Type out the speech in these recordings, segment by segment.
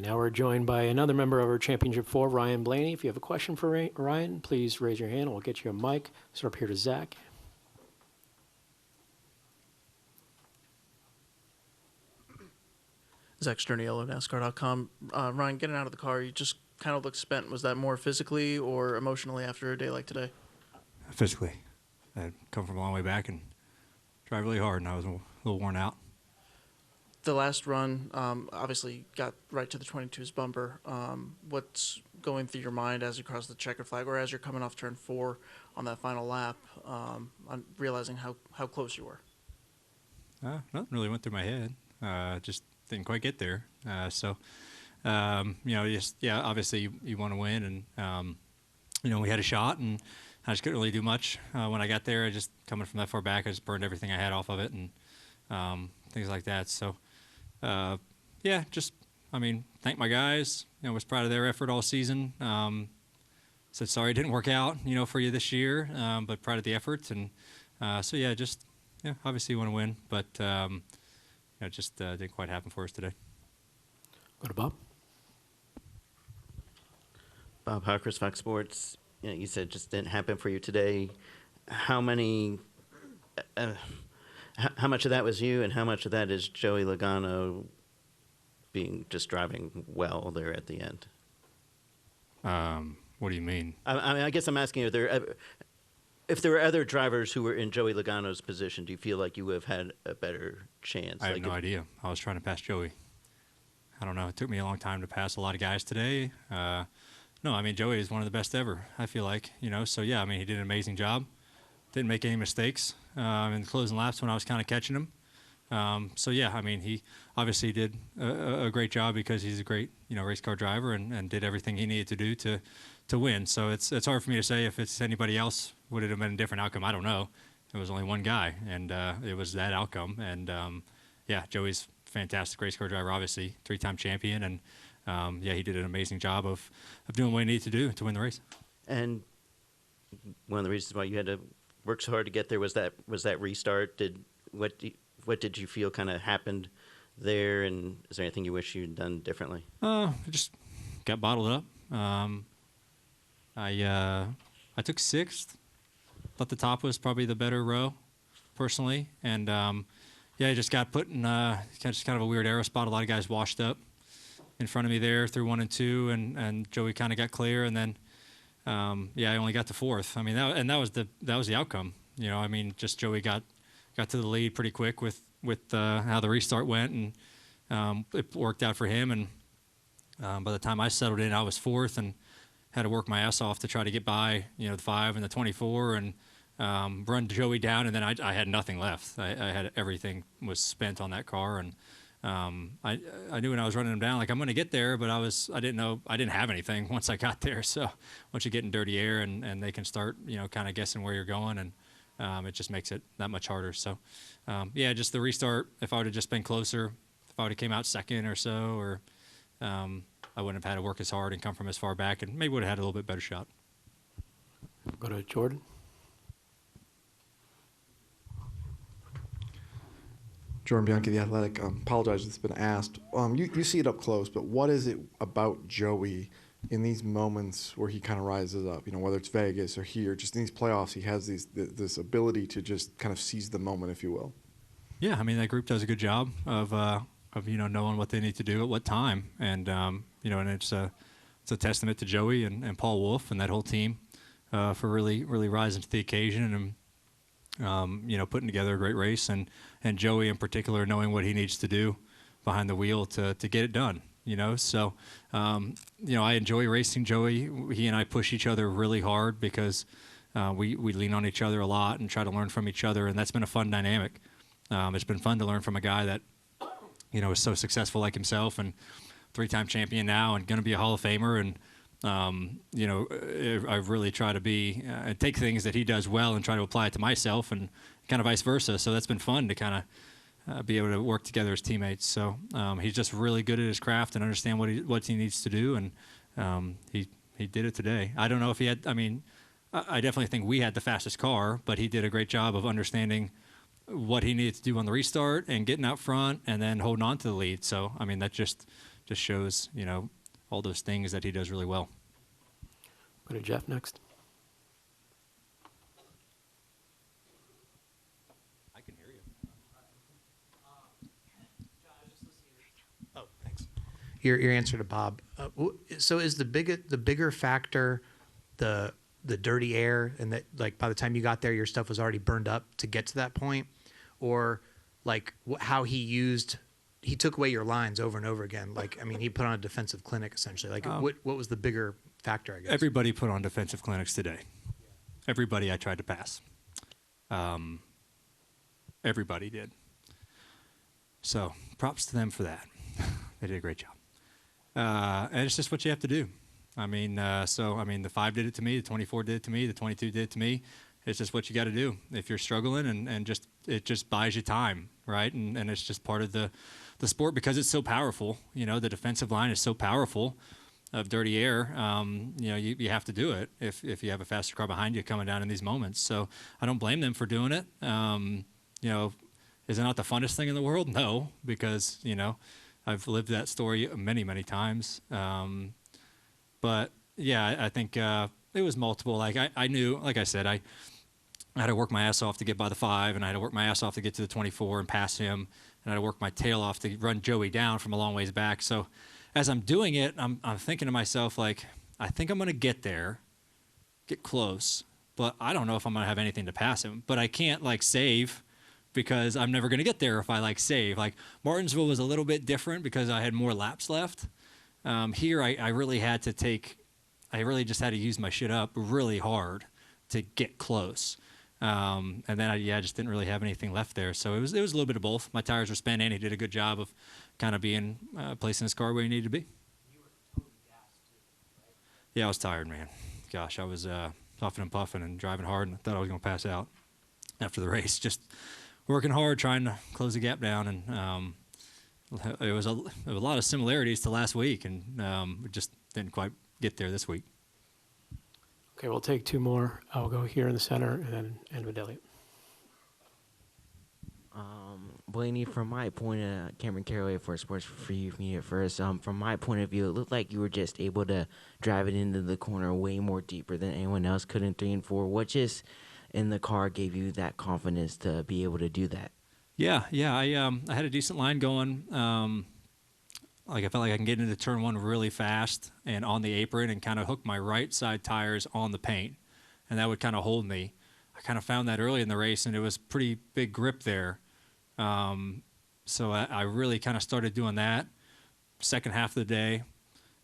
Now we're joined by another member of our Championship 4, Ryan Blaney. If you have a question for Ryan, please raise your hand and we'll get you a mic. Start up here to Zach. Zach Sterniello, NASCAR.com. Ryan, getting out of the car, you just kind of looked spent. Was that more physically or emotionally after a day like today? Physically. I'd come from a long way back and drive really hard, and I was a little worn out. The last run, obviously, got right to the 22's bumper. What's going through your mind as you cross the checker flag or as you're coming off turn 4 on that final lap, on realizing how close you were? Nothing really went through my head. Just didn't quite get there. Obviously you want to win, and we had a shot, and I just couldn't really do much. When I got there, I just coming from that far back, I just burned everything I had off of it, and things like that. So, thank my guys. Was proud of their effort all season. Said sorry it didn't work out, for you this year, but proud of the efforts, and obviously you want to win, but it just didn't quite happen for us today. Go to Bob. Bob Hawkers, Fox Sports. You said it just didn't happen for you today. How much of that was you, and how much of that is Joey Logano just driving well there at the end? What do you mean? I guess I'm asking if there were other drivers who were in Joey Logano's position, do you feel like you would have had a better chance? I have no idea. I was trying to pass Joey. I don't know. It took me a long time to pass a lot of guys today. Joey is one of the best ever, I feel like. He did an amazing job. Didn't make any mistakes in the closing laps when I was kind of catching him. He obviously did a great job because he's a great, race car driver and did everything he needed to do to win. So it's hard for me to say if it's anybody else, would it have been a different outcome? I don't know. It was only one guy, and it was that outcome. And, Joey's a fantastic race car driver, obviously, 3-time champion. And, he did an amazing job of doing what he needed to do to win the race. And one of the reasons why you had to work so hard to get there was that restart. What did you feel kind of happened there, and is there anything you wish you'd done differently? I just got bottled up. I took 6th. Thought the top was probably the better row, personally, and I just got put in just kind of a weird aero spot. A lot of guys washed up in front of me there through 1 and 2, and Joey kind of got clear, and then I only got to 4th. That was the outcome. Just Joey got to the lead pretty quick with how the restart went, and it worked out for him. And by the time I settled in, I was 4th and had to work my ass off to try to get by, the 5 and the 24 and run Joey down. And then I had nothing left. I had everything was spent on that car, and I knew when I was running him down, like I'm going to get there, but I didn't know I didn't have anything once I got there. So once you get in dirty air and they can start, kind of guessing where you're going, and it just makes it that much harder. So, just the restart, if I would have just been closer, if I would have came out 2nd or so, or I wouldn't have had to work as hard and come from as far back, and maybe would have had a little bit better shot. Go to Jordan. Jordan Bianchi, The Athletic. Apologize if it's been asked. You see it up close, but what is it about Joey in these moments where he kind of rises up, whether it's Vegas or here, just in these playoffs, he has this ability to just kind of seize the moment, if you will? Yeah, that group does a good job of knowing what they need to do at what time, and and it's a testament to Joey and Paul Wolf and that whole team for really rising to the occasion and putting together a great race, and Joey in particular knowing what he needs to do behind the wheel to get it done. So I enjoy racing Joey. He and I push each other really hard because we lean on each other a lot and try to learn from each other, and that's been a fun dynamic. It's been fun to learn from a guy that is so successful like himself, and 3-time champion now, and going to be a Hall of Famer. And I really try to take things that he does well and try to apply it to myself, and kind of vice versa. So that's been fun to kind of be able to work together as teammates. So he's just really good at his craft and understand what he needs to do, and he did it today. I don't know if he had. I definitely think we had the fastest car, but he did a great job of understanding what he needed to do on the restart and getting out front and then holding on to the lead. So that just just shows, all those things that he does really well. Go to Jeff next. I can hear you. Oh, thanks. Your answer to Bob. So is the bigger factor the dirty air, and that like by the time you got there, your stuff was already burned up to get to that point, or like how he took away your lines over and over again? Like, I mean, he put on a defensive clinic essentially. Like, what was the bigger factor, I guess? Everybody put on defensive clinics today. Everybody I tried to pass. Everybody did. So props to them for that. They did a great job. And it's just what you have to do. I mean, the 5 did it to me, the 24 did it to me, the 22 did it to me. It's just what you got to do if you're struggling, and it just buys you time, right? And it's just part of the sport because it's so powerful. The defensive line is so powerful of dirty air. You have to do it if you have a faster car behind you coming down in these moments. So I don't blame them for doing it. Is it not the funnest thing in the world? No, because I've lived that story many, many times. But yeah, I think it was multiple. Like I knew, like I said, I had to work my ass off to get by the 5, and I had to work my ass off to get to the 24 and pass him, and I had to work my tail off to run Joey down from a long ways back. So as I'm doing it, I'm thinking to myself, like, I think I'm going to get there, get close, but I don't know if I'm going to have anything to pass him. But I can't, like, save because I'm never going to get there if I, like, save. Like, Martinsville was a little bit different because I had more laps left. Here, I really had to I really just had to use my shit up really hard to get close. And then I just didn't really have anything left there. So it was a little bit of both. My tires were spent, and he did a good job of kind of being placing his car where he needed to be. You were totally gassed too, right? Yeah, I was tired, man. Gosh, I was puffing and puffing and driving hard, and I thought I was going to pass out after the race. Just working hard, trying to close the gap down, and there was a lot of similarities to last week, and we just didn't quite get there this week. Okay, we'll take 2 more. I'll go here in the center and then end with Elliott. Blaney, from my point of Cameron Caraway for Sports for You from you at first. From my point of view, it looked like you were just able to drive it into the corner way more deeper than anyone else could in 3 and 4. What just in the car gave you that confidence to be able to do that? Yeah. I had a decent line going. I felt like I can get into turn 1 really fast and on the apron and kind of hook my right side tires on the paint, and that would kind of hold me. I kind of found that early in the race, and it was pretty big grip there. So I really kind of started doing that second half of the day.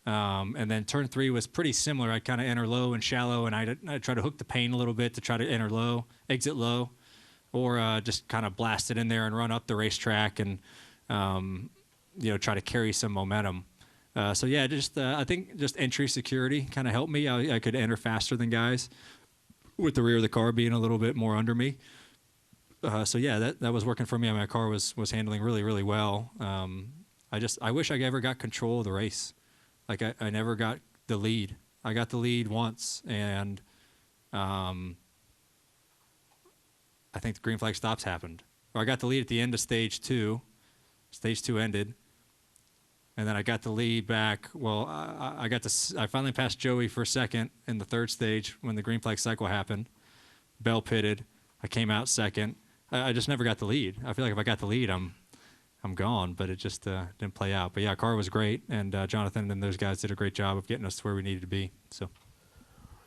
And then turn 3 was pretty similar. I'd kind of enter low and shallow, and I'd try to hook the paint a little bit to try to enter low, exit low, or just kind of blast it in there and run up the racetrack and try to carry some momentum. I think just entry security kind of helped me. I could enter faster than guys with the rear of the car being a little bit more under me. That was working for me. My car was handling really, really well. I wish I ever got control of the race. Like I never got the lead. I got the lead once, and I think the green flag stops happened. Or I got the lead at the end of stage 2. Stage 2 ended. And then I got the lead back. Well, I finally passed Joey for second in the 3rd stage when the green flag cycle happened. Bell pitted. I came out second. I just never got the lead. I feel like if I got the lead, I'm gone. But it just didn't play out. But yeah, car was great, and Jonathan and those guys did a great job of getting us to where we needed to be. So.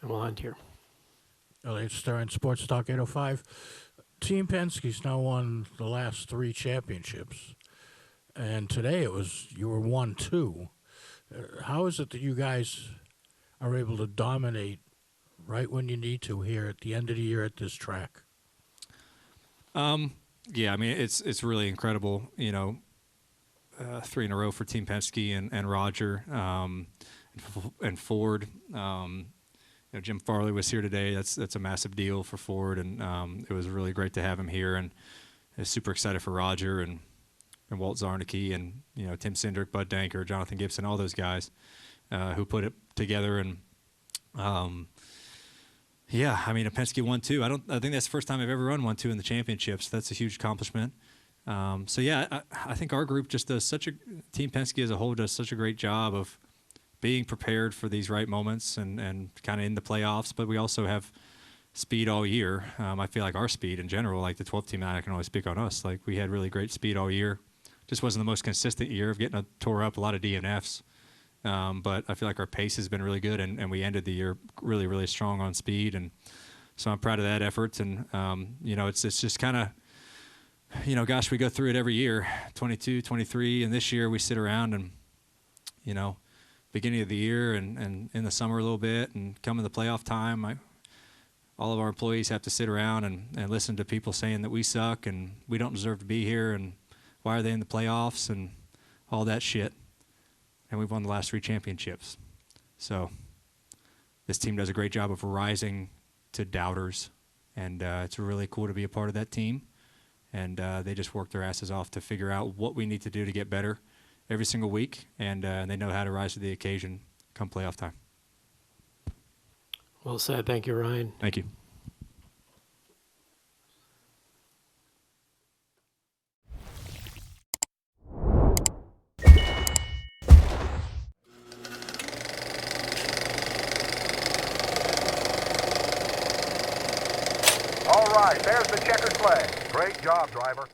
And we'll end here. Elliott Stern, Sports Talk 805. Team Penske's now won the last 3 championships. And today you were 1-2. How is it that you guys are able to dominate right when you need to here at the end of the year at this track? Yeah, I mean, it's really incredible, 3 in a row for Team Penske and Roger and Ford. Jim Farley was here today. That's a massive deal for Ford, and it was really great to have him here. And I was super excited for Roger and Walt Zarnicki and Tim Cindric, Bud Danker, Jonathan Gibson, all those guys who put it together. And a Penske 1-2. I think that's the first time I've ever run 1-2 in the championships. That's a huge accomplishment. So yeah, I think our group just does Team Penske as a whole does such a great job of being prepared for these right moments and kind of in the playoffs. But we also have speed all year. I feel like our speed in general, like the 12th team, I can only speak on us. Like we had really great speed all year. Just wasn't the most consistent year of getting tore up, a lot of DNFs. But I feel like our pace has been really good, and we ended the year really, really strong on speed. And so I'm proud of that effort. And, it's just kind of, gosh, we go through it every year, 22, 23, and this year we sit around and, beginning of the year and in the summer a little bit and come in the playoff time, all of our employees have to sit around and listen to people saying that we suck and we don't deserve to be here and why are they in the playoffs and all that shit. And we've won the last 3 championships. So this team does a great job of rising to doubters, and it's really cool to be a part of that team. And they just work their asses off to figure out what we need to do to get better every single week, and they know how to rise to the occasion come playoff time. Well said. Thank you, Ryan. Thank you. All right, there's the checkered flag. Great job, driver.